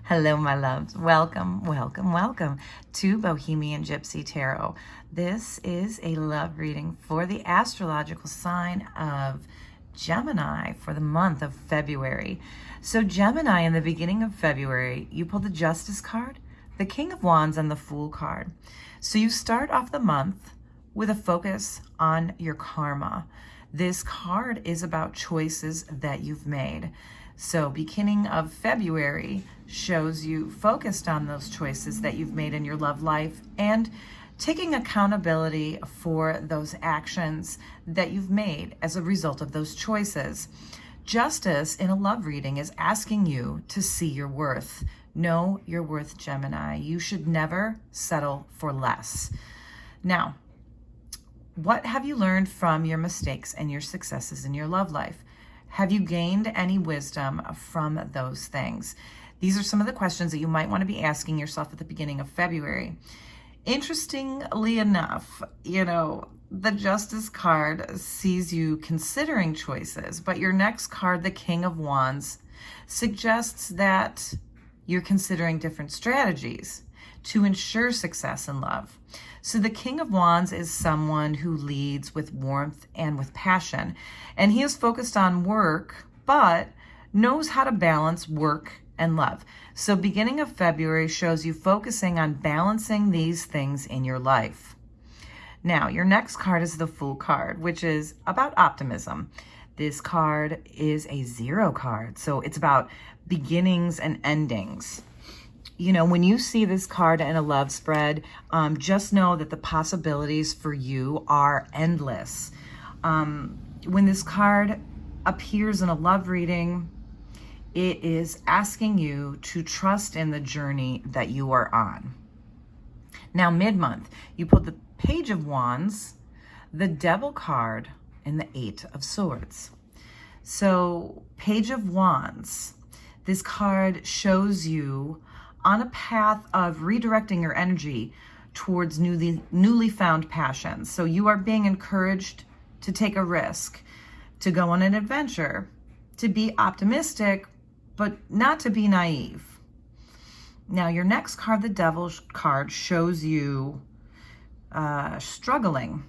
Hello, my loves. Welcome, welcome, welcome to Bohemian Gypsy Tarot. This is a love reading for the astrological sign of Gemini for the month of February. So Gemini, in the beginning of February, you pull the Justice card, the King of Wands, and the Fool card. So you start off the month with a focus on your karma. This card is about choices that you've made. So beginning of February shows you focused on those choices that you've made in your love life and taking accountability for those actions that you've made as a result of those choices. Justice in a love reading is asking you to see your worth. Know your worth, Gemini. You should never settle for less. Now, what have you learned from your mistakes and your successes in your love life? Have you gained any wisdom from those things? These are some of the questions that you might want to be asking yourself at the beginning of February. Interestingly enough, the Justice card sees you considering choices, but your next card, the King of Wands, suggests that you're considering different strategies to ensure success in love. So the King of Wands is someone who leads with warmth and with passion, and he is focused on work, but knows how to balance work and love. So beginning of February shows you focusing on balancing these things in your life. Now, your next card is the Fool card, which is about optimism. This card is a 0 card, so it's about beginnings and endings. When you see this card in a love spread, just know that the possibilities for you are endless. When this card appears in a love reading, it is asking you to trust in the journey that you are on. Now, mid-month, you put the Page of Wands, the Devil card, and the 8 of Swords. So, Page of Wands, this card shows you on a path of redirecting your energy towards newly found passions. So you are being encouraged to take a risk, to go on an adventure, to be optimistic, but not to be naive. Now, your next card, the Devil card, shows you struggling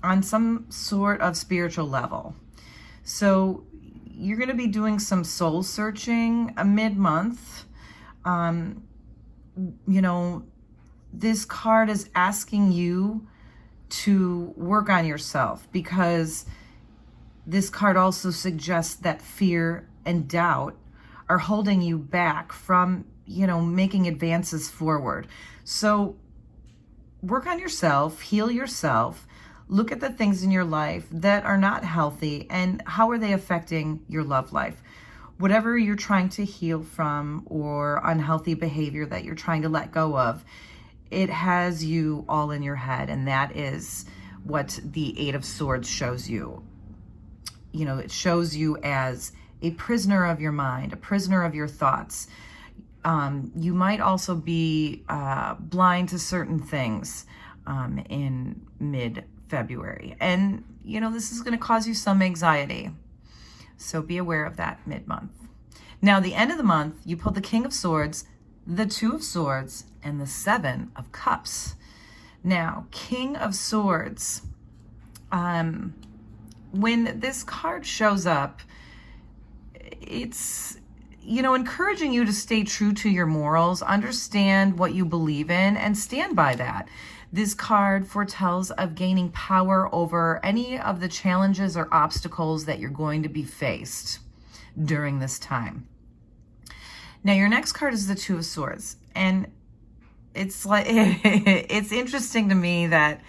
on some sort of spiritual level. So you're going to be doing some soul searching mid-month. This card is asking you to work on yourself, because this card also suggests that fear and doubt are holding you back from, making advances forward. So work on yourself, heal yourself, look at the things in your life that are not healthy and how are they affecting your love life. Whatever you're trying to heal from or unhealthy behavior that you're trying to let go of, it has you all in your head. And that is what the 8 of Swords shows you. It shows you as a prisoner of your mind, a prisoner of your thoughts. You might also be blind to certain things in mid-February. And, this is going to cause you some anxiety. So be aware of that mid-month. Now, the end of the month, you pull the King of Swords, the 2 of Swords, and the 7 of Cups. Now, King of Swords, when this card shows up, it's, encouraging you to stay true to your morals, understand what you believe in, and stand by that. This card foretells of gaining power over any of the challenges or obstacles that you're going to be faced during this time. Now, your next card is the 2 of Swords. And it's it's interesting to me that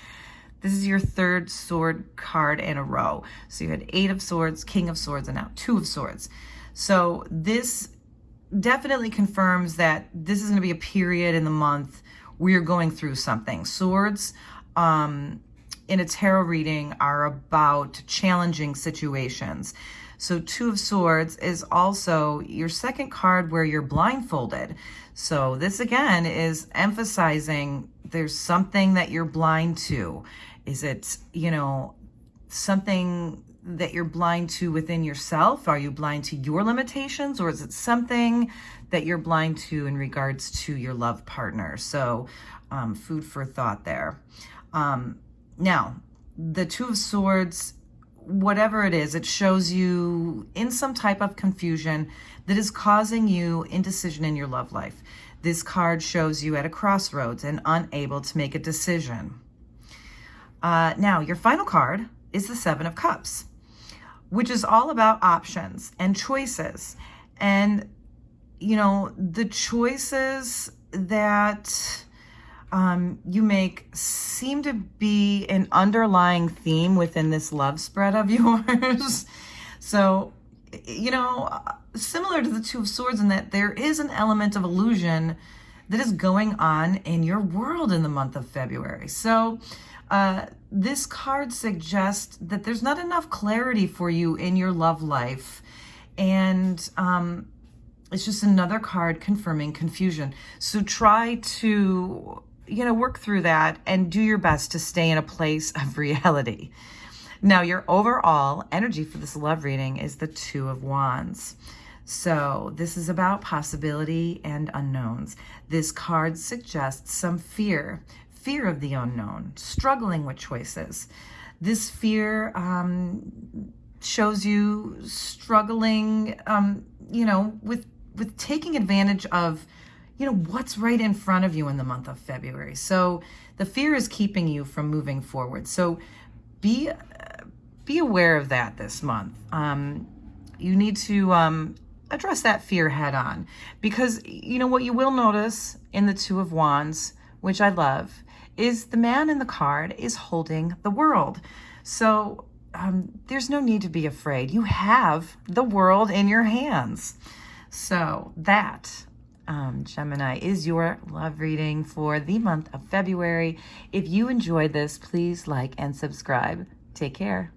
this is your 3rd sword card in a row. So you had 8 of Swords, King of Swords, and now 2 of Swords. So this definitely confirms that this is going to be a period in the month where you're going through something. Swords in a tarot reading are about challenging situations. So 2 of Swords is also your 2nd card where you're blindfolded. So this again is emphasizing there's something that you're blind to. Is it, something that you're blind to within yourself? Are you blind to your limitations, or is it something that you're blind to in regards to your love partner. So food for thought there. Now, the Two of Swords, whatever it is, it shows you in some type of confusion that is causing you indecision in your love life. This card shows you at a crossroads and unable to make a decision. Now, your final card is the Seven of Cups, which is all about options and choices. And, you know, the choices that you make seem to be an underlying theme within this love spread of yours. So, you know, similar to the Two of Swords in that there is an element of illusion that is going on in your world in the month of February. So this card suggests that there's not enough clarity for you in your love life. And it's just another card confirming confusion. So try to, you know, work through that and do your best to stay in a place of reality. Now, your overall energy for this love reading is the Two of Wands. So this is about possibility and unknowns. This card suggests some fear of the unknown, struggling with choices. This fear shows you struggling, you know, with taking advantage of, you know, what's right in front of you in the month of February. So the fear is keeping you from moving forward. So be aware of that this month. You need to address that fear head on, because, you know, what you will notice in the Two of Wands, which I love, is the man in the card is holding the world. So there's no need to be afraid. You have the world in your hands. So that, Gemini, is your love reading for the month of February. If you enjoyed this, please like and subscribe. Take care.